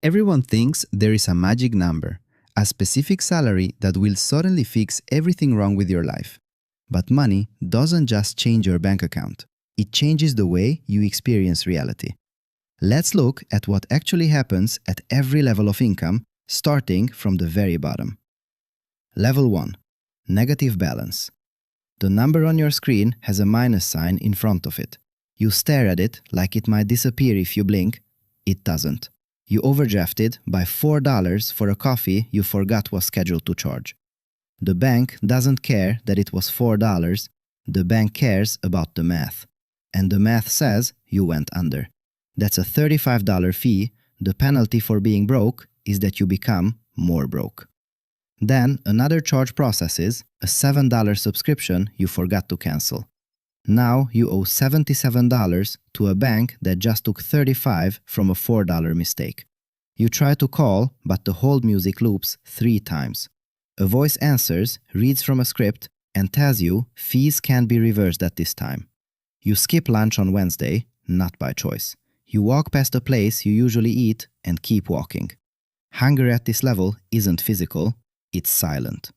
Everyone thinks there is a magic number, a specific salary that will suddenly fix everything wrong with your life. But money doesn't just change your bank account, it changes the way you experience reality. Let's look at what actually happens at every level of income, starting from the very bottom. Level 1. Negative balance. The number on your screen has a minus sign in front of it. You stare at it like it might disappear if you blink. It doesn't. You overdrafted by $4 for a coffee you forgot was scheduled to charge. The bank doesn't care that it was $4. The bank cares about the math. And the math says you went under. That's a $35 fee. The penalty for being broke is that you become more broke. Then another charge processes, a $7 subscription you forgot to cancel. Now you owe $77 to a bank that just took $35 from a $4 mistake. You try to call, but the hold music loops 3 times. A voice answers, reads from a script, and tells you fees can't be reversed at this time. You skip lunch on Wednesday, not by choice. You walk past a place you usually eat and keep walking. Hunger at this level isn't physical, it's silent.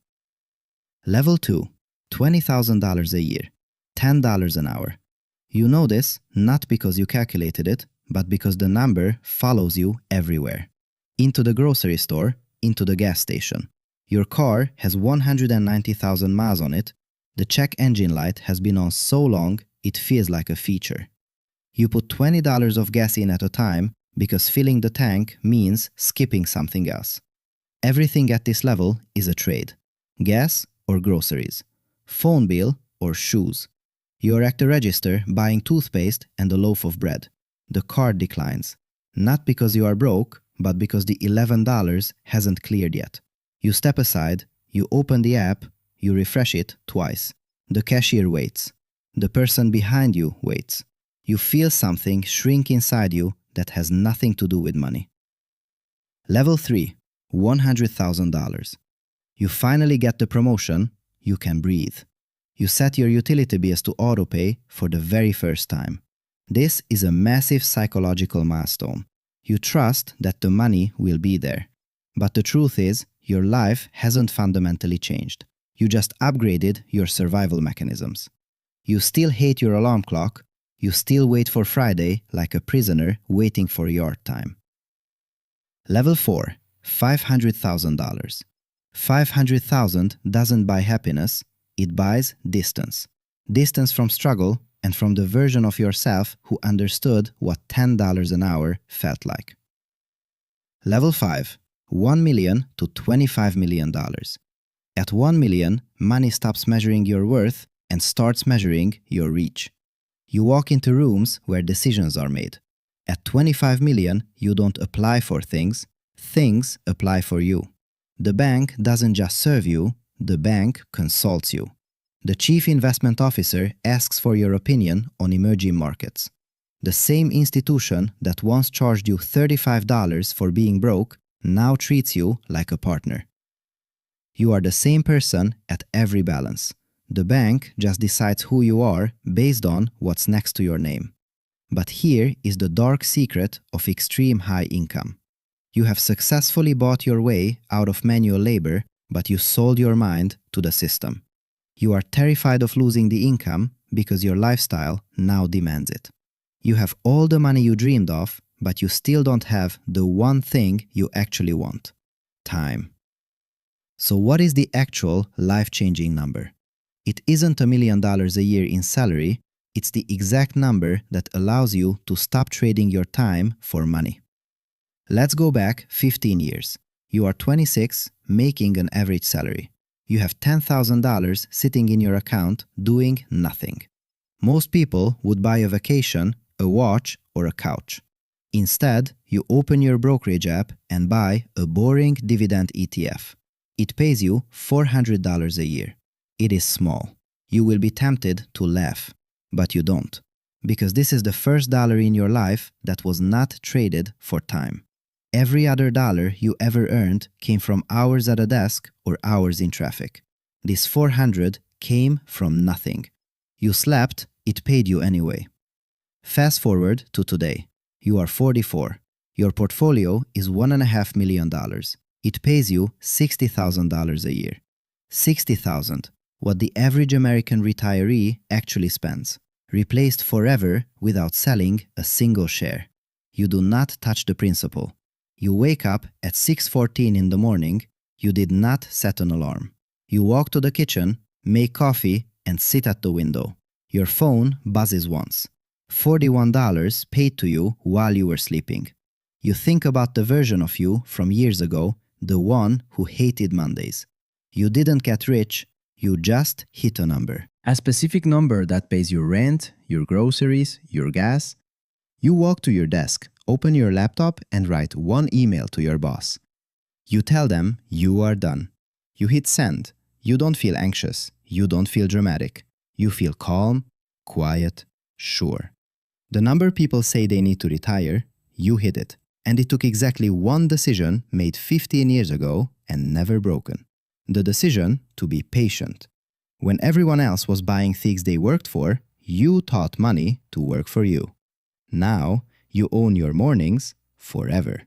Level 2. $20,000 a year. $10 an hour. You know this not because you calculated it, but because the number follows you everywhere. Into the grocery store, into the gas station. Your car has 190,000 miles on it. The check engine light has been on so long, it feels like a feature. You put $20 of gas in at a time because filling the tank means skipping something else. Everything at this level is a trade. Gas or groceries. Phone bill or shoes. You're at the register buying toothpaste and a loaf of bread. The card declines. Not because you are broke, but because the $11 hasn't cleared yet. You step aside, you open the app, you refresh it twice. The cashier waits. The person behind you waits. You feel something shrink inside you that has nothing to do with money. Level 3. $100,000. You finally get the promotion, you can breathe. You set your utility bills to autopay for the very first time. This is a massive psychological milestone. You trust that the money will be there. But the truth is, your life hasn't fundamentally changed. You just upgraded your survival mechanisms. You still hate your alarm clock. You still wait for Friday like a prisoner waiting for yard time. Level 4. $500,000. $500,000 doesn't buy happiness, it buys distance. Distance from struggle and from the version of yourself who understood what $10 an hour felt like. Level 5. $1 million to $25 million. At $1 million, money stops measuring your worth and starts measuring your reach. You walk into rooms where decisions are made. At 25 million, you don't apply for things, things apply for you. The bank doesn't just serve you, the bank consults you. The chief investment officer asks for your opinion on emerging markets. The same institution that once charged you $35 for being broke now treats you like a partner. You are the same person at every balance. The bank just decides who you are based on what's next to your name. But here is the dark secret of extreme high income. You have successfully bought your way out of manual labor, but you sold your mind to the system. You are terrified of losing the income because your lifestyle now demands it. You have all the money you dreamed of, but you still don't have the one thing you actually want: time. So what is the actual life-changing number? It isn't $1 million a year in salary, it's the exact number that allows you to stop trading your time for money. Let's go back 15 years. You are 26, making an average salary. You have $10,000 sitting in your account doing nothing. Most people would buy a vacation, a watch, or a couch. Instead, you open your brokerage app and buy a boring dividend ETF. It pays you $400 a year. It is small. You will be tempted to laugh, but you don't, because this is the first dollar in your life that was not traded for time. Every other dollar you ever earned came from hours at a desk or hours in traffic. This $400 came from nothing. You slept, it paid you anyway. Fast forward to today. You are 44. Your portfolio is $1.5 million. It pays you $60,000 a year. $60,000, what the average American retiree actually spends, replaced forever without selling a single share. You do not touch the principal. You wake up at 6:14 in the morning. You did not set an alarm. You walk to the kitchen, make coffee, and sit at the window. Your phone buzzes once. $41 paid to you while you were sleeping. You think about the version of you from years ago, the one who hated Mondays. You didn't get rich, you just hit a number. A specific number that pays your rent, your groceries, your gas. You walk to your desk, open your laptop, and write one email to your boss. You tell them you are done. You hit send. You don't feel anxious. You don't feel dramatic. You feel calm, quiet, sure. The number people say they need to retire, you hit it. And it took exactly one decision made 15 years ago and never broken. The decision to be patient. When everyone else was buying things they worked for, you taught money to work for you. Now, you own your mornings forever.